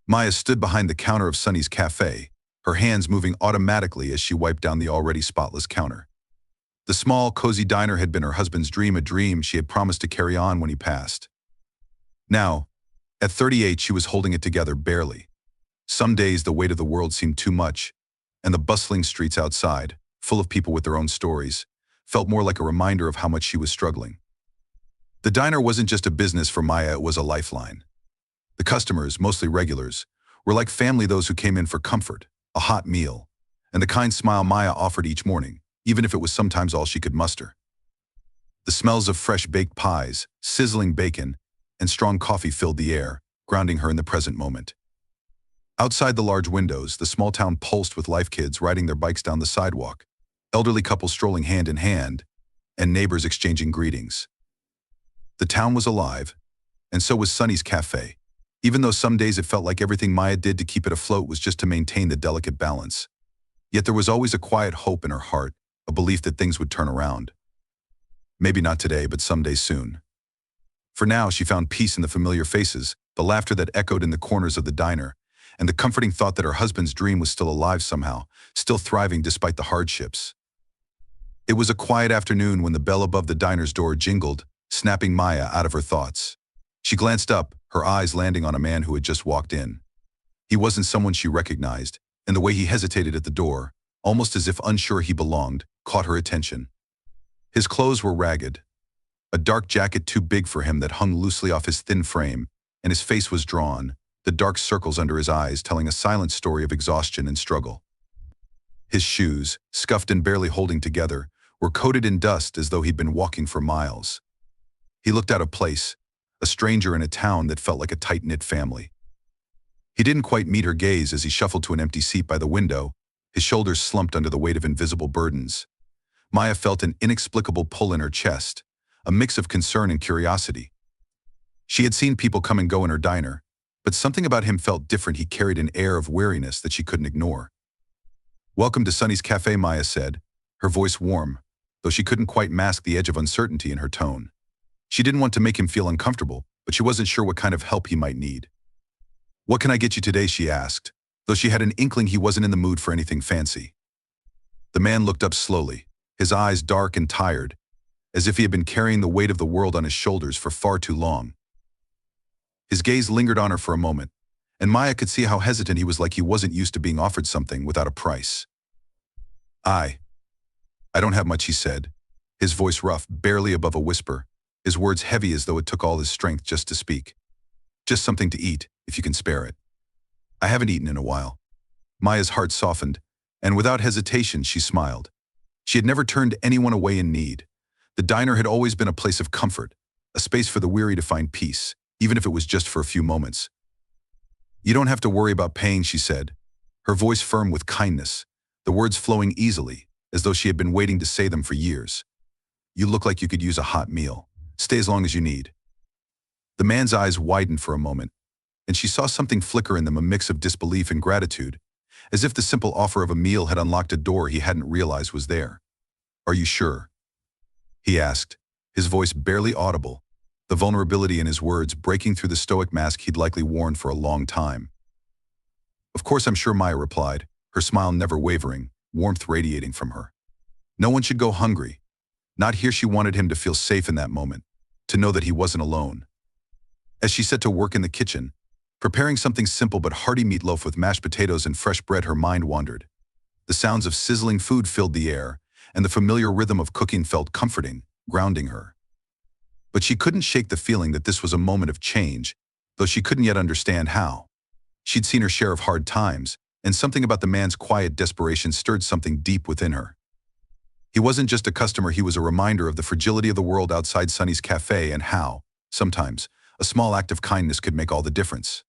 Maya stood behind the counter of Sunny's cafe, her hands moving automatically as she wiped down the already spotless counter. The small, cozy diner had been her husband's dream, a dream she had promised to carry on when he passed. Now, at 38, she was holding it together barely. Some days the weight of the world seemed too much, and the bustling streets outside, full of people with their own stories, felt more like a reminder of how much she was struggling. The diner wasn't just a business for Maya, it was a lifeline. The customers, mostly regulars, were like family, those who came in for comfort, a hot meal, and the kind smile Maya offered each morning, even if it was sometimes all she could muster. The smells of fresh baked pies, sizzling bacon, and strong coffee filled the air, grounding her in the present moment. Outside the large windows, the small town pulsed with life, kids riding their bikes down the sidewalk, elderly couples strolling hand in hand, and neighbors exchanging greetings. The town was alive, and so was Sunny's cafe, even though some days it felt like everything Maya did to keep it afloat was just to maintain the delicate balance. Yet there was always a quiet hope in her heart, a belief that things would turn around. Maybe not today, but someday soon. For now, she found peace in the familiar faces, the laughter that echoed in the corners of the diner, and the comforting thought that her husband's dream was still alive somehow, still thriving despite the hardships. It was a quiet afternoon when the bell above the diner's door jingled, snapping Maya out of her thoughts. She glanced up, her eyes landing on a man who had just walked in. He wasn't someone she recognized, and the way he hesitated at the door, almost as if unsure he belonged, caught her attention. His clothes were ragged, a dark jacket too big for him that hung loosely off his thin frame, and his face was drawn, the dark circles under his eyes telling a silent story of exhaustion and struggle. His shoes, scuffed and barely holding together, were coated in dust as though he'd been walking for miles. He looked out of place, a stranger in a town that felt like a tight-knit family. He didn't quite meet her gaze as he shuffled to an empty seat by the window, his shoulders slumped under the weight of invisible burdens. Maya felt an inexplicable pull in her chest, a mix of concern and curiosity. She had seen people come and go in her diner, but something about him felt different. He carried an air of weariness that she couldn't ignore. "Welcome to Sunny's Cafe," Maya said, her voice warm, though she couldn't quite mask the edge of uncertainty in her tone. She didn't want to make him feel uncomfortable, but she wasn't sure what kind of help he might need. "What can I get you today?" she asked, though she had an inkling he wasn't in the mood for anything fancy. The man looked up slowly, his eyes dark and tired, as if he had been carrying the weight of the world on his shoulders for far too long. His gaze lingered on her for a moment, and Maya could see how hesitant he was, like he wasn't used to being offered something without a price. I don't have much," he said, his voice rough, barely above a whisper, his words heavy as though it took all his strength just to speak. "Just something to eat, if you can spare it." "I haven't eaten in a while." Maya's heart softened, and without hesitation she smiled. She had never turned anyone away in need. The diner had always been a place of comfort, a space for the weary to find peace, even if it was just for a few moments. "You don't have to worry about paying," she said, her voice firm with kindness, the words flowing easily, as though she had been waiting to say them for years. "You look like you could use a hot meal. Stay as long as you need." The man's eyes widened for a moment, and she saw something flicker in them, a mix of disbelief and gratitude, as if the simple offer of a meal had unlocked a door he hadn't realized was there. "Are you sure?" he asked, his voice barely audible, the vulnerability in his words breaking through the stoic mask he'd likely worn for a long time. "Of course I'm sure," Maya replied, her smile never wavering, warmth radiating from her. No one should go hungry. Not here. She wanted him to feel safe in that moment, to know that he wasn't alone. As she set to work in the kitchen, preparing something simple but hearty, meatloaf with mashed potatoes and fresh bread, her mind wandered. The sounds of sizzling food filled the air, and the familiar rhythm of cooking felt comforting, grounding her. But she couldn't shake the feeling that this was a moment of change, though she couldn't yet understand how. She'd seen her share of hard times, and something about the man's quiet desperation stirred something deep within her. He wasn't just a customer, he was a reminder of the fragility of the world outside Sunny's cafe and how, sometimes, a small act of kindness could make all the difference.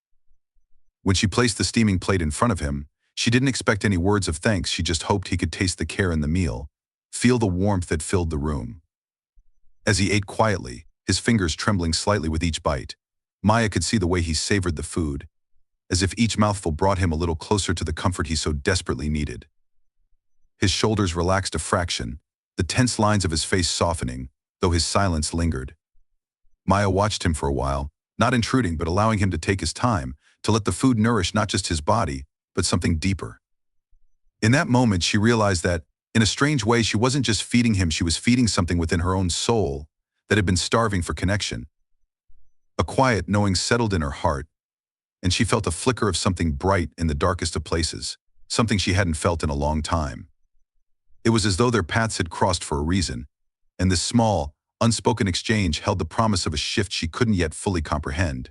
When she placed the steaming plate in front of him, she didn't expect any words of thanks. She just hoped he could taste the care in the meal, feel the warmth that filled the room. As he ate quietly, his fingers trembling slightly with each bite, Maya could see the way he savored the food, as if each mouthful brought him a little closer to the comfort he so desperately needed. His shoulders relaxed a fraction, the tense lines of his face softening, though his silence lingered. Maya watched him for a while, not intruding but allowing him to take his time, to let the food nourish not just his body, but something deeper. In that moment, she realized that, in a strange way, she wasn't just feeding him, she was feeding something within her own soul that had been starving for connection. A quiet knowing settled in her heart, and she felt a flicker of something bright in the darkest of places, something she hadn't felt in a long time. It was as though their paths had crossed for a reason, and this small, unspoken exchange held the promise of a shift she couldn't yet fully comprehend.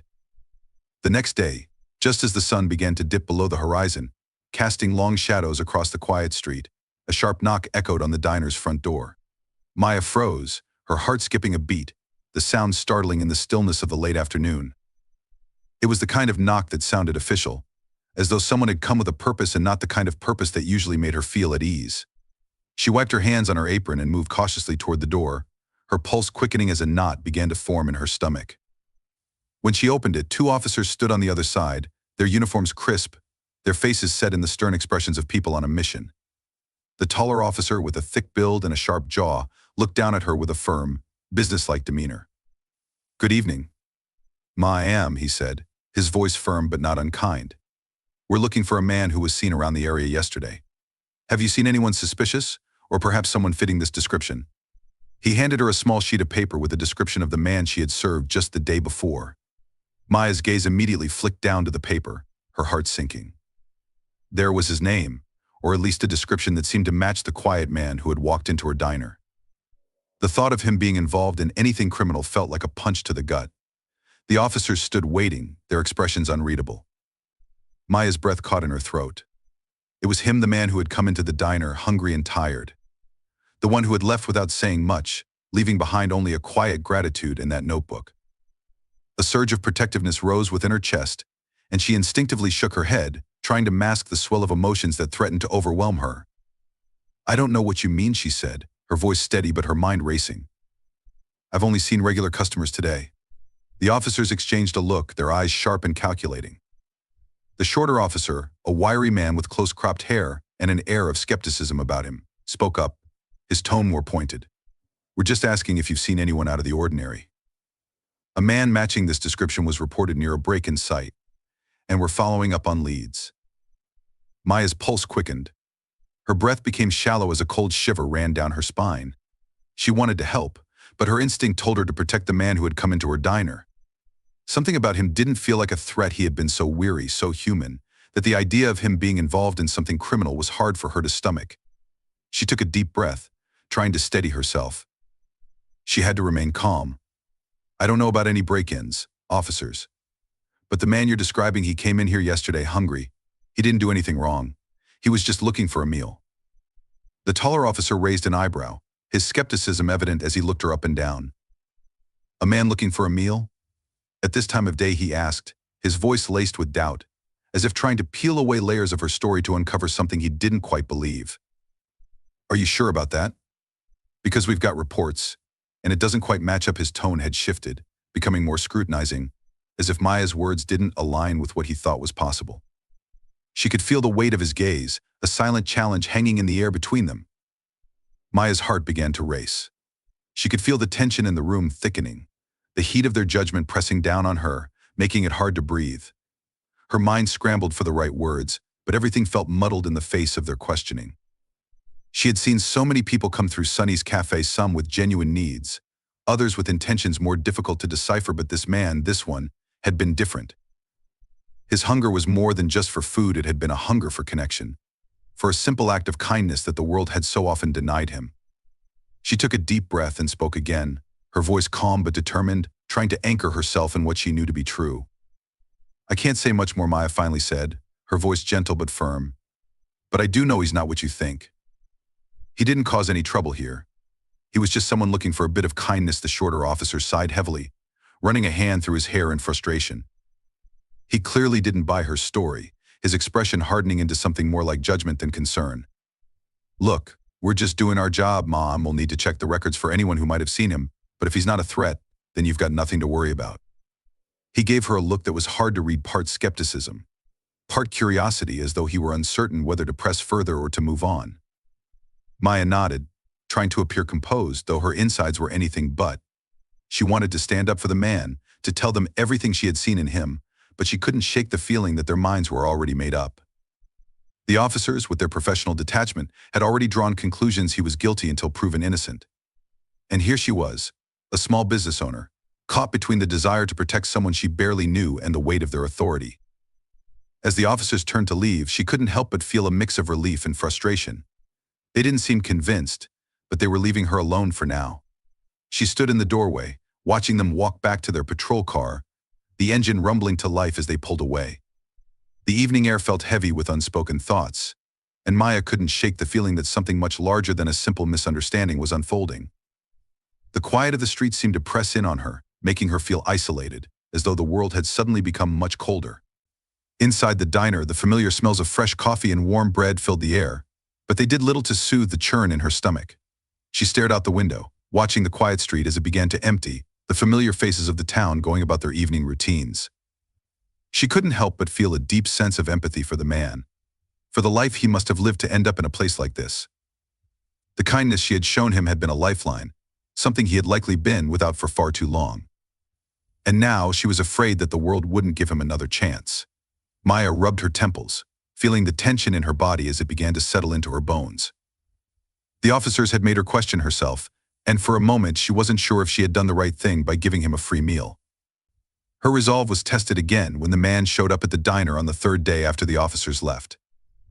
The next day, just as the sun began to dip below the horizon, casting long shadows across the quiet street, a sharp knock echoed on the diner's front door. Maya froze, her heart skipping a beat, the sound startling in the stillness of the late afternoon. It was the kind of knock that sounded official, as though someone had come with a purpose and not the kind of purpose that usually made her feel at ease. She wiped her hands on her apron and moved cautiously toward the door, her pulse quickening as a knot began to form in her stomach. When she opened it, two officers stood on the other side, their uniforms crisp, their faces set in the stern expressions of people on a mission. The taller officer, with a thick build and a sharp jaw, looked down at her with a firm, businesslike demeanor. "Good evening." "I am," he said, his voice firm but not unkind. "We're looking for a man who was seen around the area yesterday. Have you seen anyone suspicious, or perhaps someone fitting this description?" He handed her a small sheet of paper with a description of the man she had served just the day before. Maya's gaze immediately flicked down to the paper, her heart sinking. There was his name, or at least a description that seemed to match the quiet man who had walked into her diner. The thought of him being involved in anything criminal felt like a punch to the gut. The officers stood waiting, their expressions unreadable. Maya's breath caught in her throat. It was him, the man who had come into the diner hungry and tired. The one who had left without saying much, leaving behind only a quiet gratitude in that notebook. A surge of protectiveness rose within her chest, and she instinctively shook her head, trying to mask the swell of emotions that threatened to overwhelm her. "I don't know what you mean," she said, her voice steady but her mind racing. "I've only seen regular customers today." The officers exchanged a look, their eyes sharp and calculating. The shorter officer, a wiry man with close-cropped hair and an air of skepticism about him, spoke up, his tone more pointed. "We're just asking if you've seen anyone out of the ordinary." A man matching this description was reported near a break in sight, and we're following up on leads. Maya's pulse quickened. Her breath became shallow as a cold shiver ran down her spine. She wanted to help, but her instinct told her to protect the man who had come into her diner. Something about him didn't feel like a threat. He had been so weary, so human, that the idea of him being involved in something criminal was hard for her to stomach. She took a deep breath, trying to steady herself. She had to remain calm. "I don't know about any break-ins, officers. But the man you're describing, he came in here yesterday hungry. He didn't do anything wrong. He was just looking for a meal." The taller officer raised an eyebrow, his skepticism evident as he looked her up and down. "A man looking for a meal? At this time of day?" he asked, his voice laced with doubt, as if trying to peel away layers of her story to uncover something he didn't quite believe. "Are you sure about that? Because we've got reports," and it doesn't quite match up. His tone had shifted, becoming more scrutinizing, as if Maya's words didn't align with what he thought was possible. She could feel the weight of his gaze, a silent challenge hanging in the air between them. Maya's heart began to race. She could feel the tension in the room thickening, the heat of their judgment pressing down on her, making it hard to breathe. Her mind scrambled for the right words, but everything felt muddled in the face of their questioning. She had seen so many people come through Sunny's cafe, some with genuine needs, others with intentions more difficult to decipher, but this man, this one, had been different. His hunger was more than just for food. It had been a hunger for connection, for a simple act of kindness that the world had so often denied him. She took a deep breath and spoke again, her voice calm but determined, trying to anchor herself in what she knew to be true. "I can't say much more," Maya finally said, her voice gentle but firm. "But I do know he's not what you think. He didn't cause any trouble here. He was just someone looking for a bit of kindness." The shorter officer sighed heavily, running a hand through his hair in frustration. He clearly didn't buy her story, his expression hardening into something more like judgment than concern. "Look, we're just doing our job, Mom. We'll need to check the records for anyone who might have seen him, but if he's not a threat, then you've got nothing to worry about." He gave her a look that was hard to read, part skepticism, part curiosity, as though he were uncertain whether to press further or to move on. Maya nodded, trying to appear composed, though her insides were anything but. She wanted to stand up for the man, to tell them everything she had seen in him, but she couldn't shake the feeling that their minds were already made up. The officers, with their professional detachment, had already drawn conclusions he was guilty until proven innocent. And here she was, a small business owner, caught between the desire to protect someone she barely knew and the weight of their authority. As the officers turned to leave, she couldn't help but feel a mix of relief and frustration. They didn't seem convinced, but they were leaving her alone for now. She stood in the doorway, watching them walk back to their patrol car, the engine rumbling to life as they pulled away. The evening air felt heavy with unspoken thoughts, and Maya couldn't shake the feeling that something much larger than a simple misunderstanding was unfolding. The quiet of the street seemed to press in on her, making her feel isolated, as though the world had suddenly become much colder. Inside the diner, the familiar smells of fresh coffee and warm bread filled the air, but they did little to soothe the churn in her stomach. She stared out the window, watching the quiet street as it began to empty, the familiar faces of the town going about their evening routines. She couldn't help but feel a deep sense of empathy for the man, for the life he must have lived to end up in a place like this. The kindness she had shown him had been a lifeline, something he had likely been without for far too long. And now she was afraid that the world wouldn't give him another chance. Maya rubbed her temples, feeling the tension in her body as it began to settle into her bones. The officers had made her question herself, and for a moment she wasn't sure if she had done the right thing by giving him a free meal. Her resolve was tested again when the man showed up at the diner on the third day after the officers left.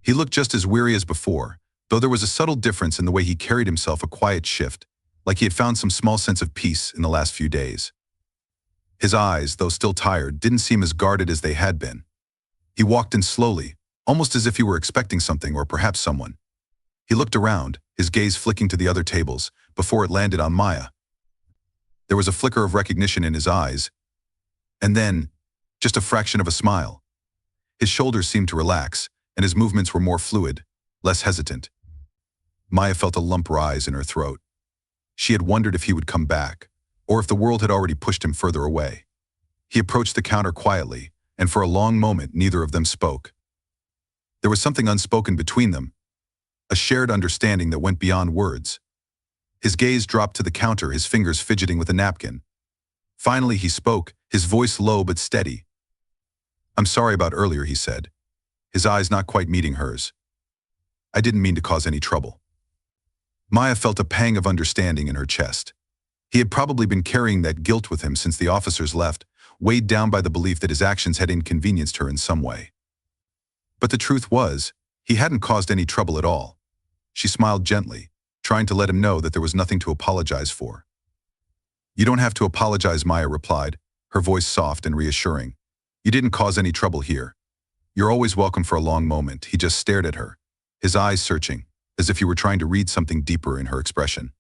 He looked just as weary as before, though there was a subtle difference in the way he carried himself, a quiet shift, like he had found some small sense of peace in the last few days. His eyes, though still tired, didn't seem as guarded as they had been. He walked in slowly, almost as if he were expecting something or perhaps someone. He looked around, his gaze flicking to the other tables, before it landed on Maya. There was a flicker of recognition in his eyes, and then, just a fraction of a smile. His shoulders seemed to relax, and his movements were more fluid, less hesitant. Maya felt a lump rise in her throat. She had wondered if he would come back, or if the world had already pushed him further away. He approached the counter quietly, and for a long moment neither of them spoke. There was something unspoken between them, a shared understanding that went beyond words. His gaze dropped to the counter, his fingers fidgeting with a napkin. Finally he spoke, his voice low but steady. "I'm sorry about earlier," he said, his eyes not quite meeting hers. "I didn't mean to cause any trouble." Maya felt a pang of understanding in her chest. He had probably been carrying that guilt with him since the officers left, weighed down by the belief that his actions had inconvenienced her in some way. But the truth was, he hadn't caused any trouble at all. She smiled gently, trying to let him know that there was nothing to apologize for. "You don't have to apologize," Maya replied, her voice soft and reassuring. "You didn't cause any trouble here. You're always welcome." For a long moment, he just stared at her, his eyes searching, as if he were trying to read something deeper in her expression.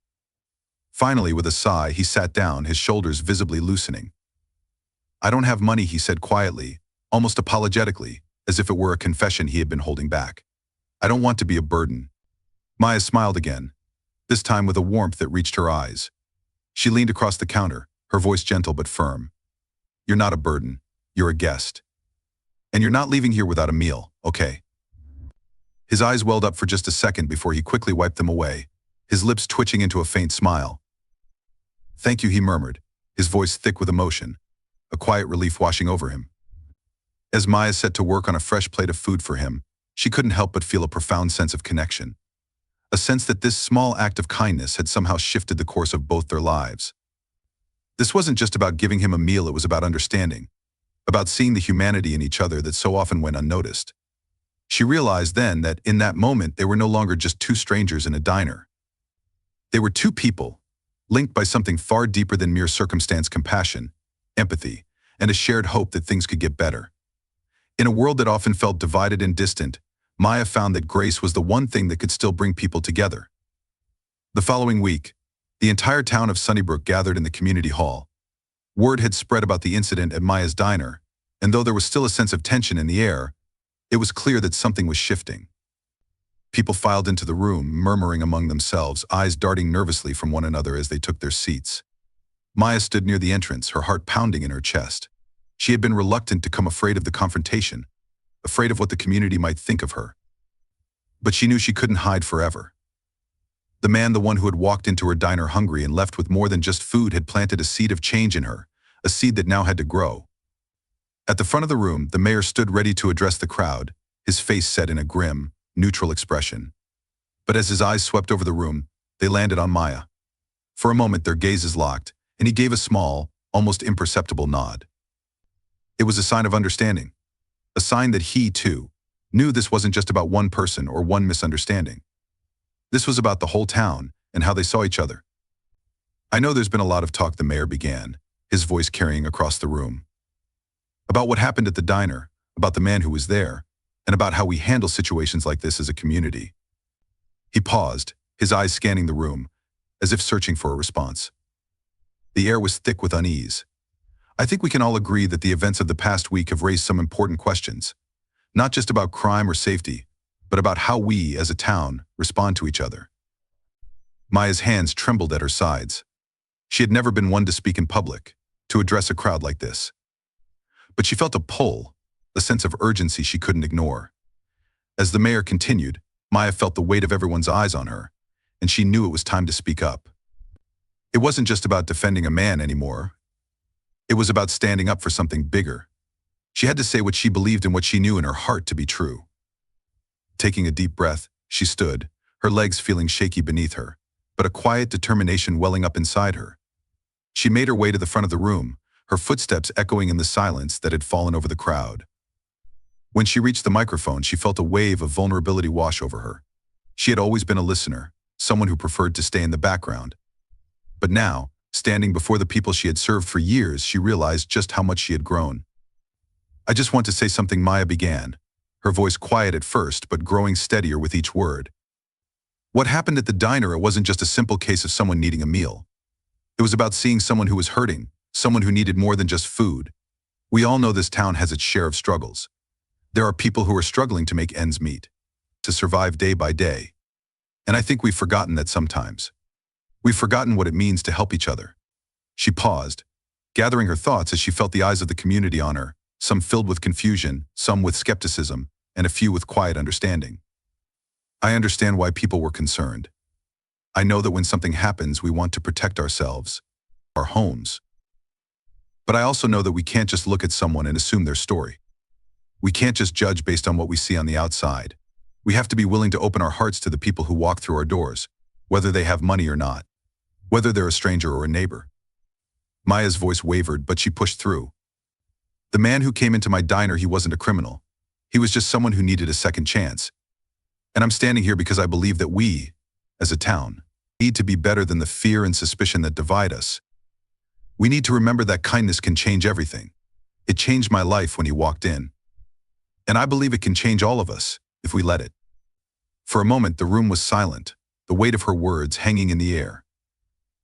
Finally, with a sigh, he sat down, his shoulders visibly loosening. "I don't have money," he said quietly, almost apologetically, as if it were a confession he had been holding back. "I don't want to be a burden." Maya smiled again, this time with a warmth that reached her eyes. She leaned across the counter, her voice gentle but firm. "You're not a burden. You're a guest. And you're not leaving here without a meal, okay?" His eyes welled up for just a second before he quickly wiped them away, his lips twitching into a faint smile. "Thank you," he murmured, his voice thick with emotion, a quiet relief washing over him. As Maya set to work on a fresh plate of food for him, she couldn't help but feel a profound sense of connection. A sense that this small act of kindness had somehow shifted the course of both their lives. This wasn't just about giving him a meal, it was about understanding, about seeing the humanity in each other that so often went unnoticed. She realized then that in that moment they were no longer just two strangers in a diner. They were two people, linked by something far deeper than mere circumstance: compassion, empathy, and a shared hope that things could get better. In a world that often felt divided and distant, Maya found that grace was the one thing that could still bring people together. The following week, the entire town of Sunnybrook gathered in the community hall. Word had spread about the incident at Maya's diner, and though there was still a sense of tension in the air, it was clear that something was shifting. People filed into the room, murmuring among themselves, eyes darting nervously from one another as they took their seats. Maya stood near the entrance, her heart pounding in her chest. She had been reluctant to come, afraid of the confrontation, afraid of what the community might think of her. But she knew she couldn't hide forever. The man, the one who had walked into her diner hungry and left with more than just food, had planted a seed of change in her, a seed that now had to grow. At the front of the room, the mayor stood ready to address the crowd, his face set in a grim, neutral expression. But as his eyes swept over the room, they landed on Maya. For a moment, their gazes locked, and he gave a small, almost imperceptible nod. It was a sign of understanding, a sign that he, too, knew this wasn't just about one person or one misunderstanding. This was about the whole town and how they saw each other. I know there's been a lot of talk, the mayor began, his voice carrying across the room. About what happened at the diner, about the man who was there, and about how we handle situations like this as a community. He paused, his eyes scanning the room, as if searching for a response. The air was thick with unease. I think we can all agree that the events of the past week have raised some important questions, not just about crime or safety, but about how we, as a town, respond to each other. Maya's hands trembled at her sides. She had never been one to speak in public, to address a crowd like this. But she felt a pull, a sense of urgency she couldn't ignore. As the mayor continued, Maya felt the weight of everyone's eyes on her, and she knew it was time to speak up. It wasn't just about defending a man anymore. It was about standing up for something bigger. She had to say what she believed and what she knew in her heart to be true. Taking a deep breath, she stood, her legs feeling shaky beneath her, but a quiet determination welling up inside her. She made her way to the front of the room, her footsteps echoing in the silence that had fallen over the crowd. When she reached the microphone, she felt a wave of vulnerability wash over her. She had always been a listener, someone who preferred to stay in the background. But now, standing before the people she had served for years, she realized just how much she had grown. "I just want to say something," Maya began, her voice quiet at first but growing steadier with each word. What happened at the diner, it wasn't just a simple case of someone needing a meal. It was about seeing someone who was hurting, someone who needed more than just food. We all know this town has its share of struggles. There are people who are struggling to make ends meet, to survive day by day. And I think we've forgotten that sometimes. We've forgotten what it means to help each other. She paused, gathering her thoughts as she felt the eyes of the community on her, some filled with confusion, some with skepticism, and a few with quiet understanding. I understand why people were concerned. I know that when something happens, we want to protect ourselves, our homes. But I also know that we can't just look at someone and assume their story. We can't just judge based on what we see on the outside. We have to be willing to open our hearts to the people who walk through our doors, whether they have money or not, whether they're a stranger or a neighbor. Maya's voice wavered, but she pushed through. The man who came into my diner, he wasn't a criminal. He was just someone who needed a second chance. And I'm standing here because I believe that we, as a town, need to be better than the fear and suspicion that divide us. We need to remember that kindness can change everything. It changed my life when he walked in. And I believe it can change all of us, if we let it. For a moment, the room was silent, the weight of her words hanging in the air.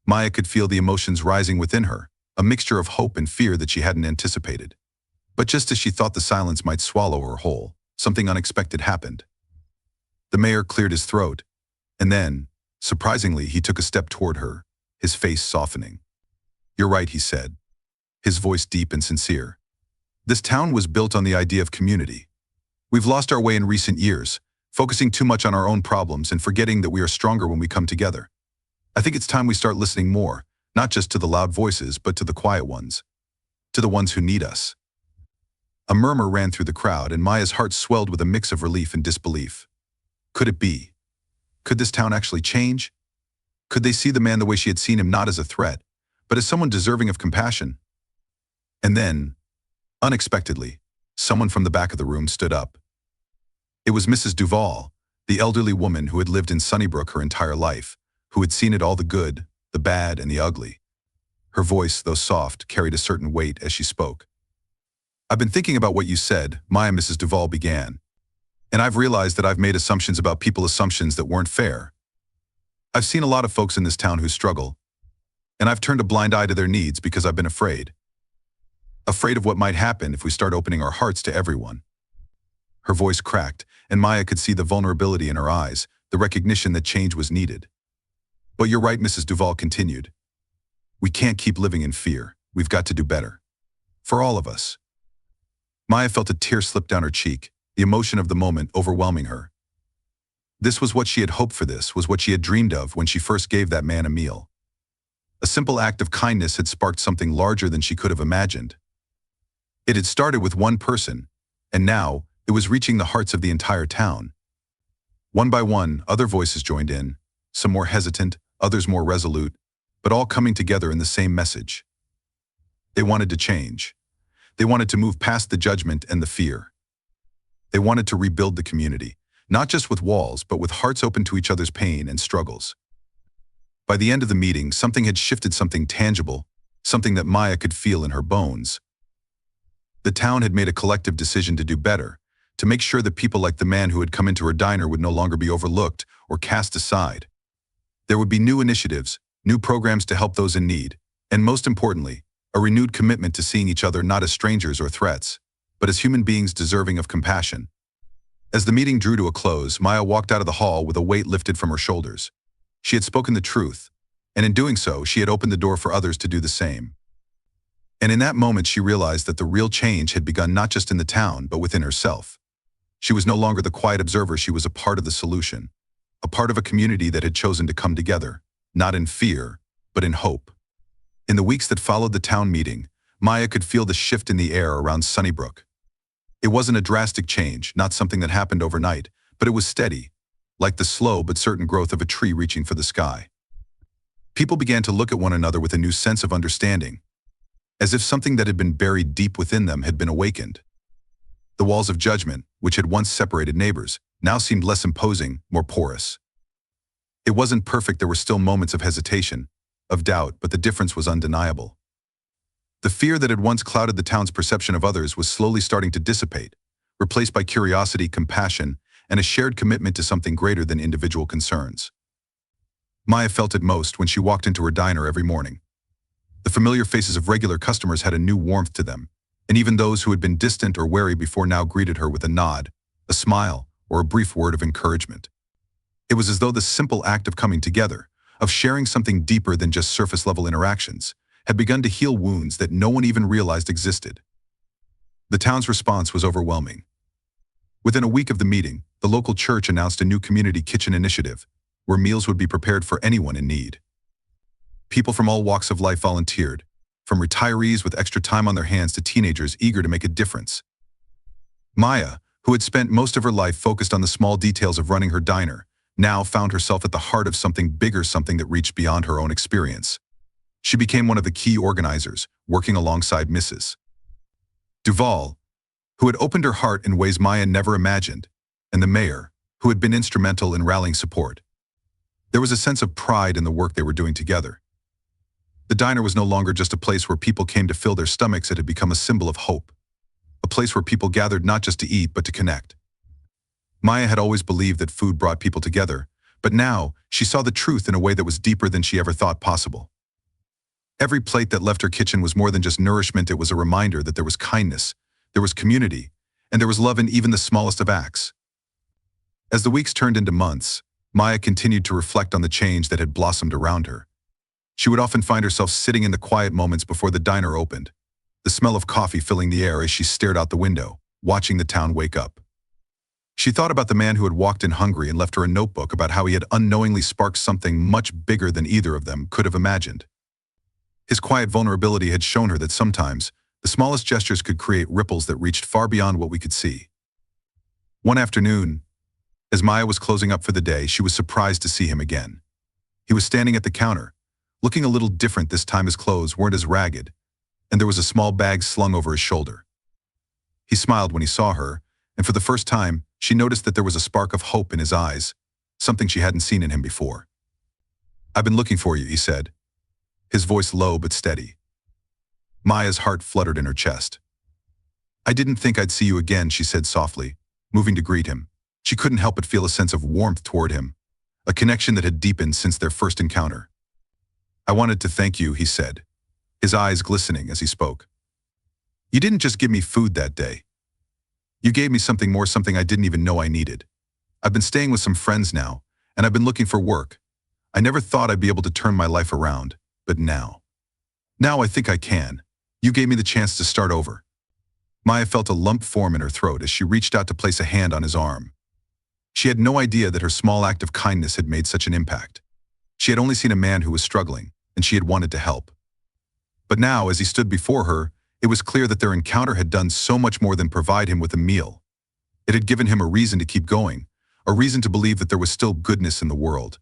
Maya could feel the emotions rising within her, a mixture of hope and fear that she hadn't anticipated. But just as she thought the silence might swallow her whole, something unexpected happened. The mayor cleared his throat, and then, surprisingly, he took a step toward her, his face softening. "You're right," he said, his voice deep and sincere. "This town was built on the idea of community. We've lost our way in recent years, focusing too much on our own problems and forgetting that we are stronger when we come together. I think it's time we start listening more, not just to the loud voices, but to the quiet ones, to the ones who need us." A murmur ran through the crowd, and Maya's heart swelled with a mix of relief and disbelief. Could it be? Could this town actually change? Could they see the man the way she had seen him, not as a threat, but as someone deserving of compassion? And then, unexpectedly, someone from the back of the room stood up. It was Mrs. Duval, the elderly woman who had lived in Sunnybrook her entire life, who had seen it all, the good, the bad, and the ugly. Her voice, though soft, carried a certain weight as she spoke. "I've been thinking about what you said," Mrs. Duval began. "And I've realized that I've made assumptions about people, assumptions that weren't fair. I've seen a lot of folks in this town who struggle, and I've turned a blind eye to their needs because I've been afraid. Afraid of what might happen if we start opening our hearts to everyone." Her voice cracked, and Maya could see the vulnerability in her eyes, the recognition that change was needed. "But you're right," Mrs. Duval continued. "We can't keep living in fear. We've got to do better. For all of us." Maya felt a tear slip down her cheek, the emotion of the moment overwhelming her. This was what she had hoped for, this was what she had dreamed of when she first gave that man a meal. A simple act of kindness had sparked something larger than she could have imagined. It had started with one person, and now it was reaching the hearts of the entire town. One by one, other voices joined in, some more hesitant, others more resolute, but all coming together in the same message. They wanted to change. They wanted to move past the judgment and the fear. They wanted to rebuild the community, not just with walls, but with hearts open to each other's pain and struggles. By the end of the meeting, something had shifted, something tangible, something that Maya could feel in her bones. The town had made a collective decision to do better, to make sure that people like the man who had come into her diner would no longer be overlooked or cast aside. There would be new initiatives, new programs to help those in need, and most importantly, a renewed commitment to seeing each other not as strangers or threats, but as human beings deserving of compassion. As the meeting drew to a close, Maya walked out of the hall with a weight lifted from her shoulders. She had spoken the truth, and in doing so, she had opened the door for others to do the same. And in that moment, she realized that the real change had begun not just in the town, but within herself. She was no longer the quiet observer, she was a part of the solution, a part of a community that had chosen to come together, not in fear, but in hope. In the weeks that followed the town meeting, Maya could feel the shift in the air around Sunnybrook. It wasn't a drastic change, not something that happened overnight, but it was steady, like the slow but certain growth of a tree reaching for the sky. People began to look at one another with a new sense of understanding, as if something that had been buried deep within them had been awakened. The walls of judgment, which had once separated neighbors, now seemed less imposing, more porous. It wasn't perfect, there were still moments of hesitation, of doubt, but the difference was undeniable. The fear that had once clouded the town's perception of others was slowly starting to dissipate, replaced by curiosity, compassion, and a shared commitment to something greater than individual concerns. Maya felt it most when she walked into her diner every morning. The familiar faces of regular customers had a new warmth to them, and even those who had been distant or wary before now greeted her with a nod, a smile, or a brief word of encouragement. It was as though the simple act of coming together, of sharing something deeper than just surface-level interactions, had begun to heal wounds that no one even realized existed. The town's response was overwhelming. Within a week of the meeting, the local church announced a new community kitchen initiative, where meals would be prepared for anyone in need. People from all walks of life volunteered, from retirees with extra time on their hands to teenagers eager to make a difference. Maya, who had spent most of her life focused on the small details of running her diner, now found herself at the heart of something bigger, something that reached beyond her own experience. She became one of the key organizers, working alongside Mrs. Duval, who had opened her heart in ways Maya never imagined, and the mayor, who had been instrumental in rallying support. There was a sense of pride in the work they were doing together. The diner was no longer just a place where people came to fill their stomachs, it had become a symbol of hope, a place where people gathered not just to eat, but to connect. Maya had always believed that food brought people together, but now she saw the truth in a way that was deeper than she ever thought possible. Every plate that left her kitchen was more than just nourishment, it was a reminder that there was kindness, there was community, and there was love in even the smallest of acts. As the weeks turned into months, Maya continued to reflect on the change that had blossomed around her. She would often find herself sitting in the quiet moments before the diner opened, the smell of coffee filling the air as she stared out the window, watching the town wake up. She thought about the man who had walked in hungry and left her a notebook about how he had unknowingly sparked something much bigger than either of them could have imagined. His quiet vulnerability had shown her that sometimes the smallest gestures could create ripples that reached far beyond what we could see. One afternoon, as Maya was closing up for the day, she was surprised to see him again. He was standing at the counter, looking a little different this time. His clothes weren't as ragged, and there was a small bag slung over his shoulder. He smiled when he saw her, and for the first time, she noticed that there was a spark of hope in his eyes, something she hadn't seen in him before. "I've been looking for you," he said, his voice low but steady. Maya's heart fluttered in her chest. "I didn't think I'd see you again," she said softly, moving to greet him. She couldn't help but feel a sense of warmth toward him, a connection that had deepened since their first encounter. "I wanted to thank you," he said, his eyes glistening as he spoke. "You didn't just give me food that day. You gave me something more, something I didn't even know I needed. I've been staying with some friends now, and I've been looking for work. I never thought I'd be able to turn my life around, but now I think I can. You gave me the chance to start over." Maya felt a lump form in her throat as she reached out to place a hand on his arm. She had no idea that her small act of kindness had made such an impact. She had only seen a man who was struggling, and she had wanted to help. But now, as he stood before her, It was clear that their encounter had done so much more than provide him with a meal. It had given him a reason to keep going, a reason to believe that there was still goodness in the world.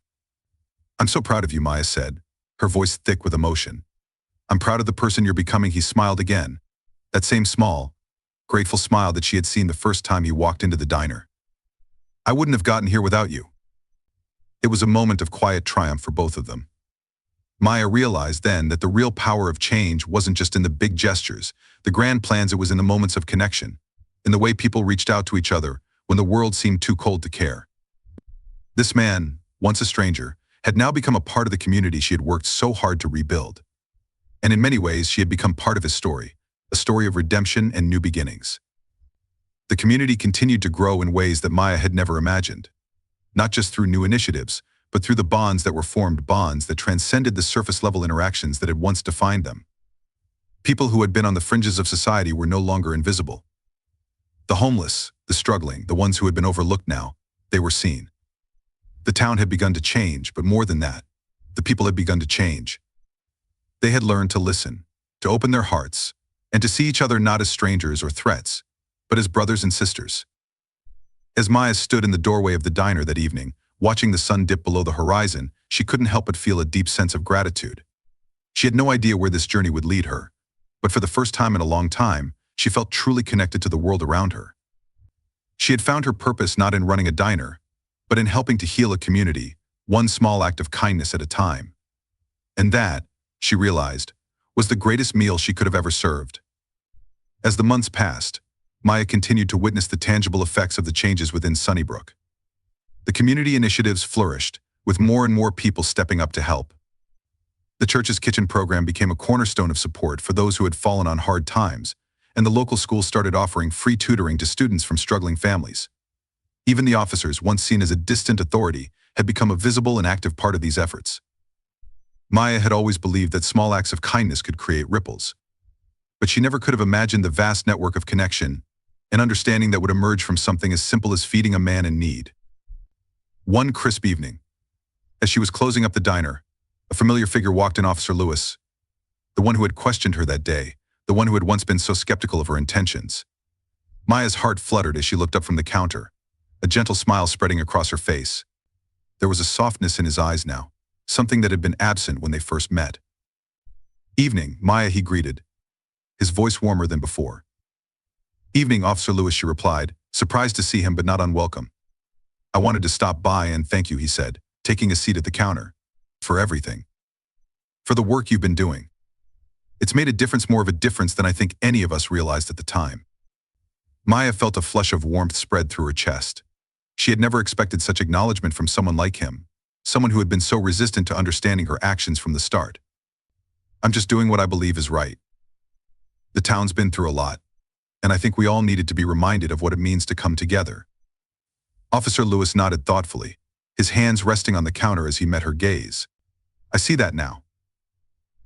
"I'm so proud of you," Maya said, her voice thick with emotion. "I'm proud of the person you're becoming." He smiled again, that same small, grateful smile that she had seen the first time he walked into the diner. "I wouldn't have gotten here without you." It was a moment of quiet triumph for both of them. Maya realized then that the real power of change wasn't just in the big gestures, the grand plans. It was in the moments of connection, in the way people reached out to each other when the world seemed too cold to care. This man, once a stranger, had now become a part of the community she had worked so hard to rebuild. And in many ways, she had become part of his story, a story of redemption and new beginnings. The community continued to grow in ways that Maya had never imagined, not just through new initiatives, but through the bonds that were formed, bonds that transcended the surface-level interactions that had once defined them. People who had been on the fringes of society were no longer invisible. The homeless, the struggling, the ones who had been overlooked now, they were seen. The town had begun to change, but more than that, the people had begun to change. They had learned to listen, to open their hearts, and to see each other not as strangers or threats, but as brothers and sisters. As Maya stood in the doorway of the diner that evening, watching the sun dip below the horizon, she couldn't help but feel a deep sense of gratitude. She had no idea where this journey would lead her, but for the first time in a long time, she felt truly connected to the world around her. She had found her purpose not in running a diner, but in helping to heal a community, one small act of kindness at a time. And that, she realized, was the greatest meal she could have ever served. As the months passed, Maya continued to witness the tangible effects of the changes within Sunnybrook. The community initiatives flourished, with more and more people stepping up to help. The church's kitchen program became a cornerstone of support for those who had fallen on hard times, and the local school started offering free tutoring to students from struggling families. Even the officers, once seen as a distant authority, had become a visible and active part of these efforts. Maya had always believed that small acts of kindness could create ripples, but she never could have imagined the vast network of connection and understanding that would emerge from something as simple as feeding a man in need. One crisp evening, as she was closing up the diner, a familiar figure walked in. Officer Lewis, the one who had questioned her that day, the one who had once been so skeptical of her intentions. Maya's heart fluttered as she looked up from the counter, a gentle smile spreading across her face. There was a softness in his eyes now, something that had been absent when they first met. "Evening, Maya," he greeted, his voice warmer than before. "Evening, Officer Lewis," she replied, surprised to see him but not unwelcome. "I wanted to stop by and thank you," he said, taking a seat at the counter. "For everything. For the work you've been doing. It's made a difference, more of a difference than I think any of us realized at the time." Maya felt a flush of warmth spread through her chest. She had never expected such acknowledgement from someone like him, someone who had been so resistant to understanding her actions from the start. "I'm just doing what I believe is right. The town's been through a lot, and I think we all needed to be reminded of what it means to come together." Officer Lewis nodded thoughtfully, his hands resting on the counter as he met her gaze. "I see that now.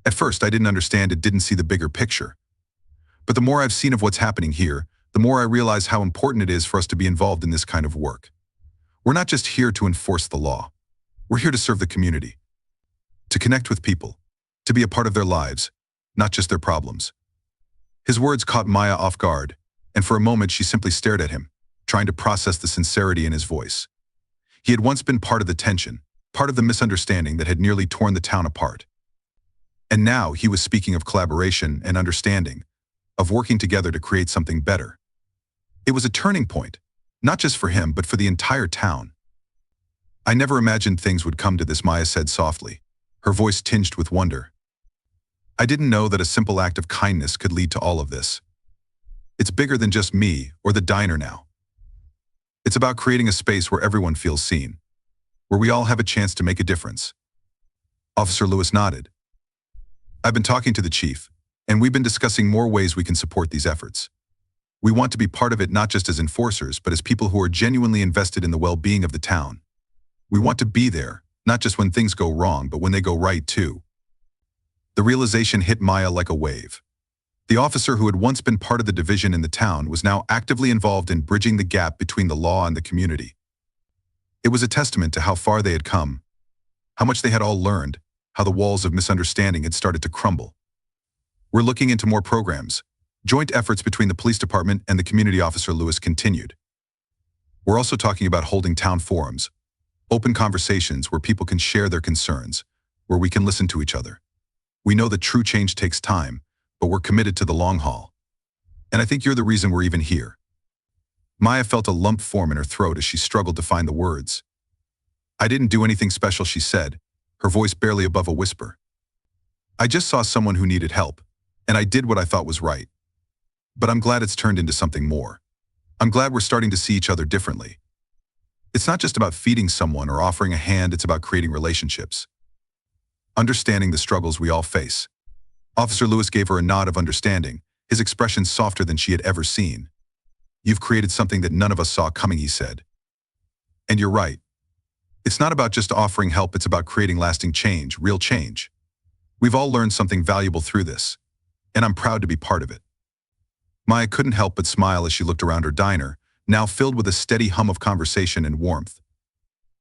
At first, I didn't understand it, didn't see the bigger picture. But the more I've seen of what's happening here, the more I realize how important it is for us to be involved in this kind of work. We're not just here to enforce the law. We're here to serve the community, to connect with people, to be a part of their lives, not just their problems." His words caught Maya off guard, and for a moment she simply stared at him, trying to process the sincerity in his voice. He had once been part of the tension, part of the misunderstanding that had nearly torn the town apart. And now he was speaking of collaboration and understanding, of working together to create something better. It was a turning point, not just for him, but for the entire town. "I never imagined things would come to this," Maya said softly, her voice tinged with wonder. "I didn't know that a simple act of kindness could lead to all of this. It's bigger than just me or the diner now. It's about creating a space where everyone feels seen, where we all have a chance to make a difference." Officer Lewis nodded. "I've been talking to the chief, and we've been discussing more ways we can support these efforts. We want to be part of it not just as enforcers, but as people who are genuinely invested in the well-being of the town. We want to be there, not just when things go wrong, but when they go right too." The realization hit Maya like a wave. The officer who had once been part of the division in the town was now actively involved in bridging the gap between the law and the community. It was a testament to how far they had come, how much they had all learned, how the walls of misunderstanding had started to crumble. "We're looking into more programs," Joint efforts between the police department and the community officer Lewis continued. We're also talking about holding town forums, open conversations where people can share their concerns, where we can listen to each other. We know that true change takes time, but we're committed to the long haul. And I think you're the reason we're even here. Maya felt a lump form in her throat as she struggled to find the words. I didn't do anything special, she said, her voice barely above a whisper. I just saw someone who needed help, and I did what I thought was right. But I'm glad it's turned into something more. I'm glad we're starting to see each other differently. It's not just about feeding someone or offering a hand, it's about creating relationships. Understanding the struggles we all face. Officer Lewis gave her a nod of understanding, his expression softer than she had ever seen. You've created something that none of us saw coming, he said. And you're right. It's not about just offering help, it's about creating lasting change, real change. We've all learned something valuable through this, and I'm proud to be part of it. Maya couldn't help but smile as she looked around her diner, now filled with a steady hum of conversation and warmth.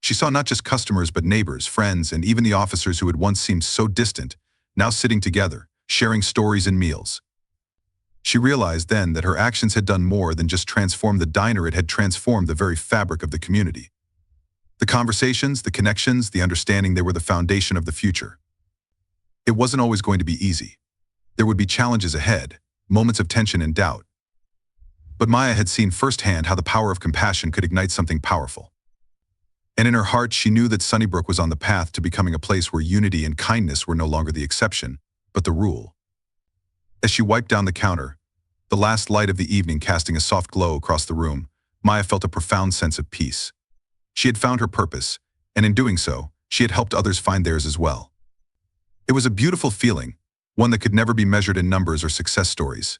She saw not just customers but neighbors, friends, and even the officers who had once seemed so distant, now sitting together, sharing stories and meals. She realized then that her actions had done more than just transform the diner, it had transformed the very fabric of the community. The conversations, the connections, the understanding, they were the foundation of the future. It wasn't always going to be easy. There would be challenges ahead, moments of tension and doubt. But Maya had seen firsthand how the power of compassion could ignite something powerful. And in her heart, she knew that Sunnybrook was on the path to becoming a place where unity and kindness were no longer the exception, but the rule. As she wiped down the counter, the last light of the evening casting a soft glow across the room, Maya felt a profound sense of peace. She had found her purpose, and in doing so, she had helped others find theirs as well. It was a beautiful feeling, one that could never be measured in numbers or success stories.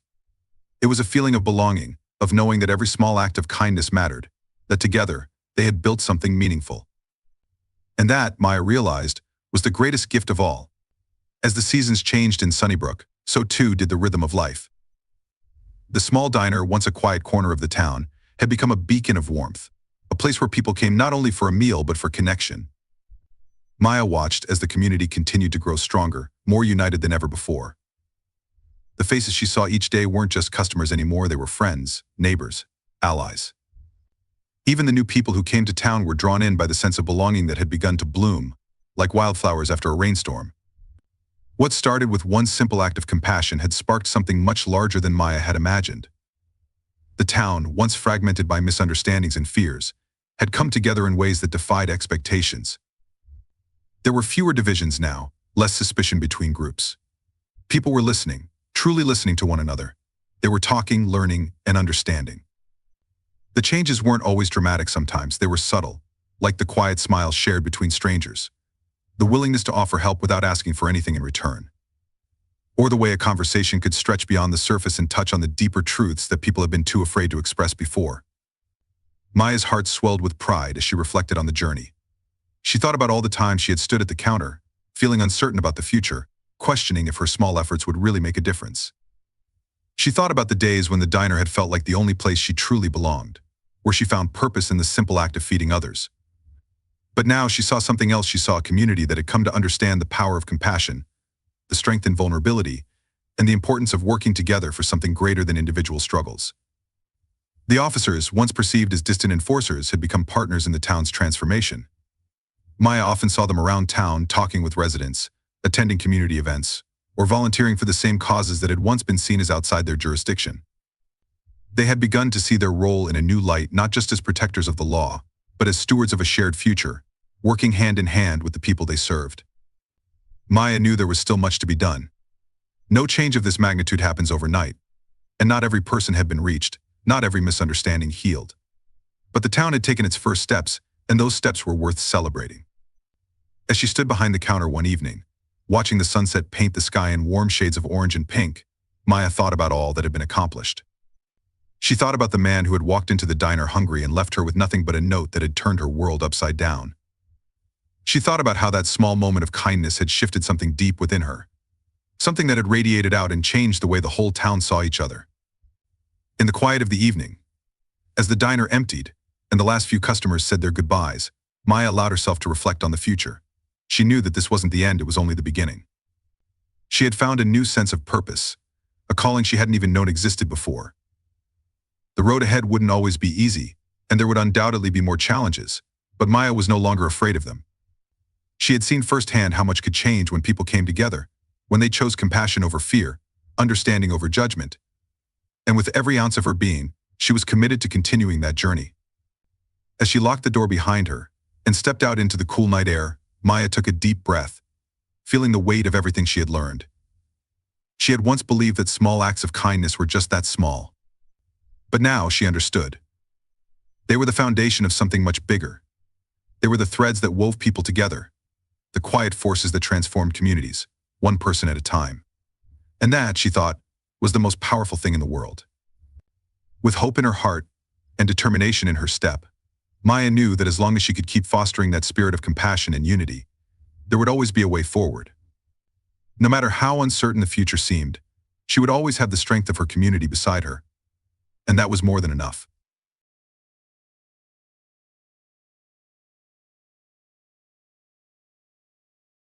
It was a feeling of belonging, of knowing that every small act of kindness mattered, that together, they had built something meaningful. And that, Maya realized, was the greatest gift of all. As the seasons changed in Sunnybrook, so too did the rhythm of life. The small diner, once a quiet corner of the town, had become a beacon of warmth, a place where people came not only for a meal but for connection. Maya watched as the community continued to grow stronger, more united than ever before. The faces she saw each day weren't just customers anymore, they were friends, neighbors, allies. Even the new people who came to town were drawn in by the sense of belonging that had begun to bloom, like wildflowers after a rainstorm. What started with one simple act of compassion had sparked something much larger than Maya had imagined. The town, once fragmented by misunderstandings and fears, had come together in ways that defied expectations. There were fewer divisions now, less suspicion between groups. People were listening, truly listening to one another. They were talking, learning, and understanding. The changes weren't always dramatic sometimes, they were subtle, like the quiet smiles shared between strangers, the willingness to offer help without asking for anything in return, or the way a conversation could stretch beyond the surface and touch on the deeper truths that people had been too afraid to express before. Maya's heart swelled with pride as she reflected on the journey. She thought about all the times she had stood at the counter, feeling uncertain about the future, questioning if her small efforts would really make a difference. She thought about the days when the diner had felt like the only place she truly belonged, where she found purpose in the simple act of feeding others. But now she saw something else. She saw a community that had come to understand the power of compassion, the strength in vulnerability, and the importance of working together for something greater than individual struggles. The officers, once perceived as distant enforcers, had become partners in the town's transformation. Maya often saw them around town talking with residents, attending community events, or volunteering for the same causes that had once been seen as outside their jurisdiction. They had begun to see their role in a new light, not just as protectors of the law, but as stewards of a shared future, working hand in hand with the people they served. Maya knew there was still much to be done. No change of this magnitude happens overnight, and not every person had been reached, not every misunderstanding healed. But the town had taken its first steps, and those steps were worth celebrating. As she stood behind the counter one evening, watching the sunset paint the sky in warm shades of orange and pink, Maya thought about all that had been accomplished. She thought about the man who had walked into the diner hungry and left her with nothing but a note that had turned her world upside down. She thought about how that small moment of kindness had shifted something deep within her, something that had radiated out and changed the way the whole town saw each other. In the quiet of the evening, as the diner emptied and the last few customers said their goodbyes, Maya allowed herself to reflect on the future. She knew that this wasn't the end, it was only the beginning. She had found a new sense of purpose, a calling she hadn't even known existed before. The road ahead wouldn't always be easy, and there would undoubtedly be more challenges, but Maya was no longer afraid of them. She had seen firsthand how much could change when people came together, when they chose compassion over fear, understanding over judgment. And with every ounce of her being, she was committed to continuing that journey. As she locked the door behind her and stepped out into the cool night air, Maya took a deep breath, feeling the weight of everything she had learned. She had once believed that small acts of kindness were just that small. But now she understood. They were the foundation of something much bigger. They were the threads that wove people together, the quiet forces that transformed communities, one person at a time. And that, she thought, was the most powerful thing in the world. With hope in her heart and determination in her step, Maya knew that as long as she could keep fostering that spirit of compassion and unity, there would always be a way forward. No matter how uncertain the future seemed, she would always have the strength of her community beside her. And that was more than enough.